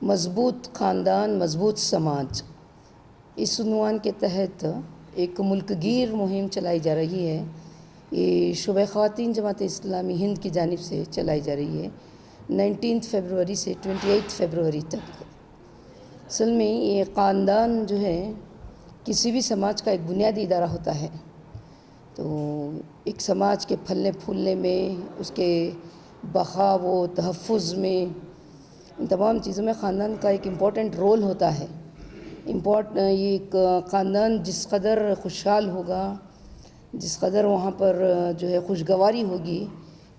مضبوط خاندان مضبوط سماج، اس عنوان کے تحت ایک ملک گیر مہم چلائی جا رہی ہے۔ یہ شعبہ خواتین جماعت اسلامی ہند کی جانب سے چلائی جا رہی ہے 19 فروری سے 28 فروری تک۔ اصل میں یہ خاندان جو ہے کسی بھی سماج کا ایک بنیادی ادارہ ہوتا ہے، تو ایک سماج کے پھلنے پھولنے میں، اس کے بقا و تحفظ میں، ان تمام چیزوں میں خاندان کا ایک امپورٹنٹ رول ہوتا ہے۔ یہ ایک خاندان جس قدر خوشحال ہوگا، جس قدر وہاں پر جو ہے خوشگواری ہوگی،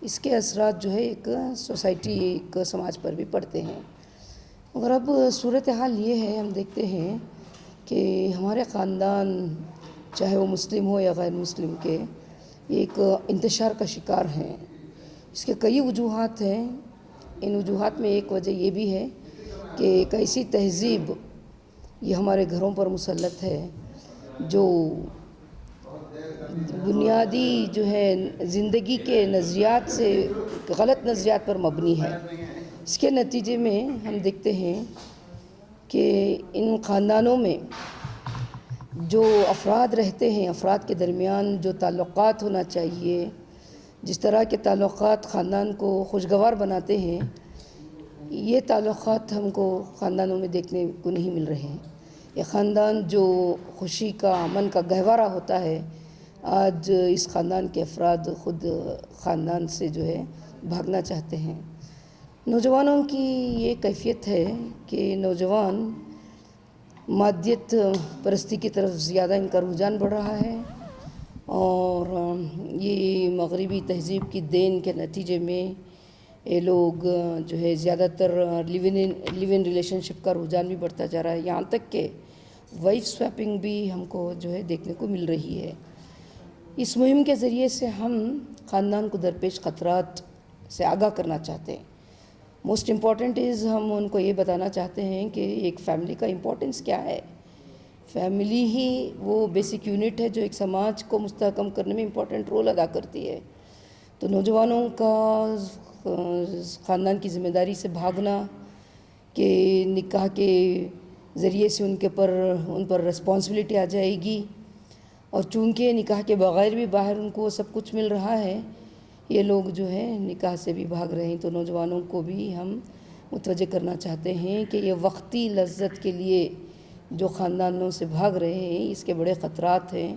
اس کے اثرات جو ہے ایک سوسائٹی، ایک سماج پر بھی پڑتے ہیں۔ مگر اب صورتحال یہ ہے، ہم دیکھتے ہیں کہ ہمارے خاندان چاہے وہ مسلم ہو یا غیر مسلم کے، ایک انتشار کا شکار ہیں۔ اس کے کئی وجوہات ہیں۔ ان وجوہات میں ایک وجہ یہ بھی ہے کہ ایک ایسی تہذیب یہ ہمارے گھروں پر مسلط ہے جو بنیادی جو ہے زندگی کے نظریات سے، غلط نظریات پر مبنی ہے۔ اس کے نتیجے میں ہم دیکھتے ہیں کہ ان خاندانوں میں جو افراد رہتے ہیں، افراد کے درمیان جو تعلقات ہونا چاہیے، جس طرح کے تعلقات خاندان کو خوشگوار بناتے ہیں، یہ تعلقات ہم کو خاندانوں میں دیکھنے کو نہیں مل رہے ہیں۔ یہ خاندان جو خوشی کا، امن کا گہوارہ ہوتا ہے، آج اس خاندان کے افراد خود خاندان سے جو ہے بھاگنا چاہتے ہیں۔ نوجوانوں کی یہ کیفیت ہے کہ نوجوان مادیت پرستی کی طرف زیادہ ان کا رجحان بڑھ رہا ہے، اور یہ مغربی تہذیب کی دین کے نتیجے میں یہ لوگ جو ہے زیادہ تر لیو ان ریلیشن شپ کا رجحان بھی بڑھتا جا رہا ہے، یہاں تک کہ وائف سویپنگ بھی ہم کو جو ہے دیکھنے کو مل رہی ہے۔ اس مہم کے ذریعے سے ہم خاندان کو درپیش خطرات سے آگاہ کرنا چاہتے ہیں۔ موسٹ امپورٹنٹ ہم ان کو یہ بتانا چاہتے ہیں کہ ایک فیملی کا امپورٹنس کیا ہے۔ فیملی ہی وہ بیسک یونٹ ہے جو ایک سماج کو مستحکم کرنے میں امپورٹنٹ رول ادا کرتی ہے۔ تو نوجوانوں کا خاندان کی ذمہ داری سے بھاگنا کہ نکاح کے ذریعے سے ان پر رسپانسبلٹی آ جائے گی، اور چونکہ نکاح کے بغیر بھی باہر ان کو سب کچھ مل رہا ہے، یہ لوگ جو ہے نکاح سے بھی بھاگ رہے ہیں۔ تو نوجوانوں کو بھی ہم متوجہ کرنا چاہتے ہیں کہ یہ وقتی لذت کے لیے جو خاندانوں سے بھاگ رہے ہیں، اس کے بڑے خطرات ہیں،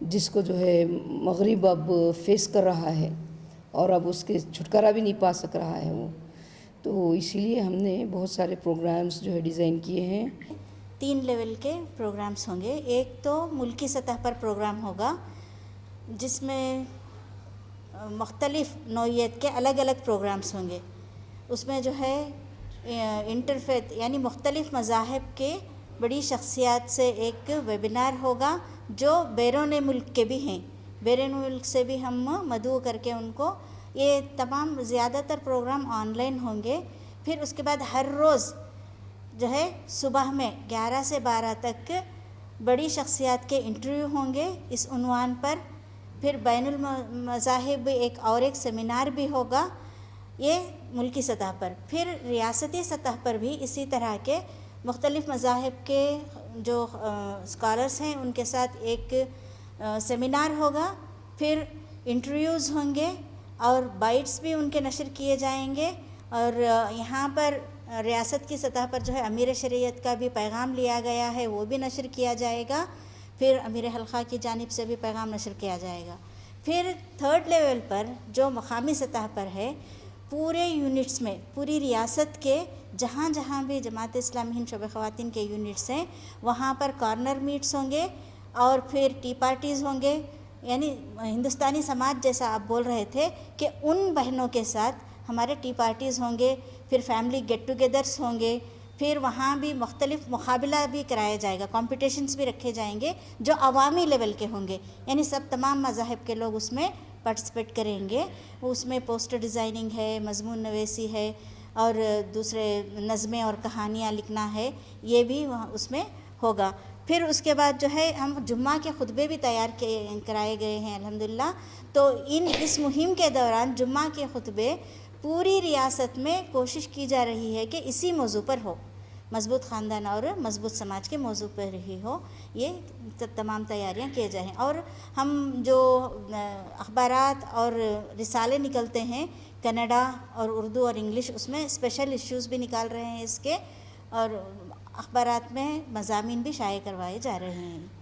جس کو جو ہے مغرب اب فیس کر رہا ہے، اور اب اس کے چھٹکارا بھی نہیں پا سک رہا ہے وہ۔ تو اسی لیے ہم نے بہت سارے پروگرامز جو ہے ڈیزائن کیے ہیں۔ 3 لیول کے پروگرامز ہوں گے۔ ایک تو ملکی سطح پر پروگرام ہوگا، جس میں مختلف نوعیت کے الگ الگ پروگرامز ہوں گے۔ اس میں جو ہے انٹرفیتھ یعنی مختلف مذاہب کے بڑی شخصیات سے ایک ویبینار ہوگا، جو بیرون ملک کے بھی ہیں، بیرون ملک سے بھی ہم مدعو کر کے ان کو، یہ تمام زیادہ تر پروگرام آن لائن ہوں گے۔ پھر اس کے بعد ہر روز جو ہے صبح میں 11 سے 12 تک بڑی شخصیات کے انٹرویو ہوں گے اس عنوان پر۔ پھر بین المذاہب ایک سیمینار بھی ہوگا، یہ ملکی سطح پر۔ پھر ریاستی سطح پر بھی اسی طرح کے مختلف مذاہب کے جو اسکالرس ہیں ان کے ساتھ ایک سیمینار ہوگا۔ پھر انٹرویوز ہوں گے اور بائٹس بھی ان کے نشر کیے جائیں گے، اور یہاں پر ریاست کی سطح پر جو ہے امیر شریعت کا بھی پیغام لیا گیا ہے، وہ بھی نشر کیا جائے گا۔ پھر امیر حلقہ کی جانب سے بھی پیغام نشر کیا جائے گا۔ پھر 3rd لیول پر جو مقامی سطح پر ہے، پورے یونٹس میں، پوری ریاست کے جہاں جہاں بھی جماعت اسلامی ہند شعبہ خواتین کے یونٹس ہیں، وہاں پر کارنر میٹس ہوں گے، اور پھر ٹی پارٹیز ہوں گے۔ یعنی ہندوستانی سماج جیسا آپ بول رہے تھے کہ ان بہنوں کے ساتھ ہمارے ٹی پارٹیز ہوں گے، پھر فیملی گیٹ ٹوگیدرس ہوں گے، پھر وہاں بھی مختلف مقابلہ بھی کرایا جائے گا، کمپٹیشنز بھی رکھے جائیں گے جو عوامی لیول کے ہوں گے، یعنی سب تمام مذاہب کے لوگ اس میں پارٹیسپیٹ کریں گے۔ اس میں پوسٹر ڈیزائننگ ہے، مضمون نویسی ہے، اور دوسرے نظمیں اور کہانیاں لکھنا ہے، یہ بھی اس میں ہوگا۔ پھر اس کے بعد جو ہے ہم جمعہ کے خطبے بھی تیار کرائے گئے ہیں الحمدللہ۔ تو اس مہم کے دوران جمعہ کے خطبے پوری ریاست میں کوشش کی جا رہی ہے کہ اسی موضوع پر ہو، مضبوط خاندان اور مضبوط سماج کے موضوع پر ہی ہو، یہ تمام تیاریاں کیے جائیں۔ اور ہم جو اخبارات اور رسالے نکلتے ہیں کنڈا اور اردو اور انگلش، اس میں اسپیشل ایشوز بھی نکال رہے ہیں اس کے، اور اخبارات میں مضامین بھی شائع کروائے جا رہے ہیں۔